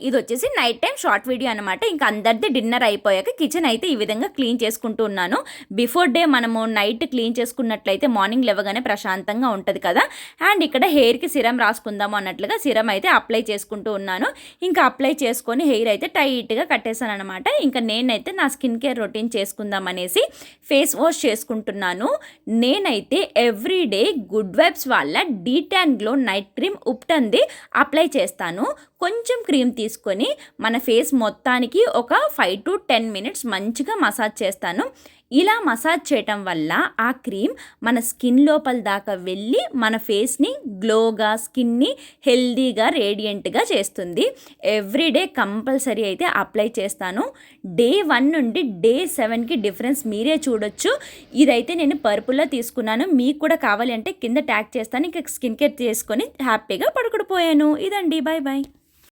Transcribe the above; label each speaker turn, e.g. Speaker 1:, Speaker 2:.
Speaker 1: ఇది వచ్చేసి night time short video అనమాట. ఇంకా అందరిది డిన్నర్ అయిపోయాక కిచెన్ అయితే ఈ విధంగా క్లీన్ చేసుకుంటూ ఉన్నాను. బిఫోర్ డే మనము నైట్ క్లీన్ చేసుకున్నట్లయితే మార్నింగ్ లేవగానే ప్రశాంతంగా ఉంటుంది కదా. అండ్ ఇక్కడ హెయిర్కి సిరం రాసుకుందాము అన్నట్లుగా సిరం అయితే అప్లై చేసుకుంటూ ఉన్నాను. ఇంకా అప్లై చేసుకొని హెయిర్ అయితే టైట్గా కట్టేశాను అనమాట. ఇంకా నేనైతే నా స్కిన్ కేర్ రొటీన్ చేసుకుందాం అనేసి ఫేస్ వాష్ చేసుకుంటున్నాను. నేనైతే ఎవ్రీడే గుడ్ వైబ్స్ వాళ్ళ డీటాన్ గ్లో నైట్ క్రీమ్ ఉప్టన్ది అప్లై చేస్తాను. కొంచెం క్రీమ్ తీసుకొని మన ఫేస్ మొత్తానికి ఒక 5 to 10 minutes మంచిగా మసాజ్ చేస్తాను. ఇలా మసాజ్ చేయటం వల్ల ఆ క్రీమ్ మన స్కిన్ లోపల దాకా వెళ్ళి మన ఫేస్ని గ్లోగా, స్కిన్ని హెల్దీగా, రేడియంట్గా చేస్తుంది. ఎవ్రీడే కంపల్సరీ అయితే అప్లై చేస్తాను. డే 1 నుండి డే 7కి డిఫరెన్స్ మీరే చూడొచ్చు. ఇదైతే నేను పర్పుల్లో తీసుకున్నాను. మీకు కూడా కావాలి అంటే కింద ట్యాగ్ చేస్తాను. ఇంకా స్కిన్ కేర్ చేసుకొని హ్యాపీగా పడుకుడిపోయాను. ఇదండి, బాయ్ బాయ్.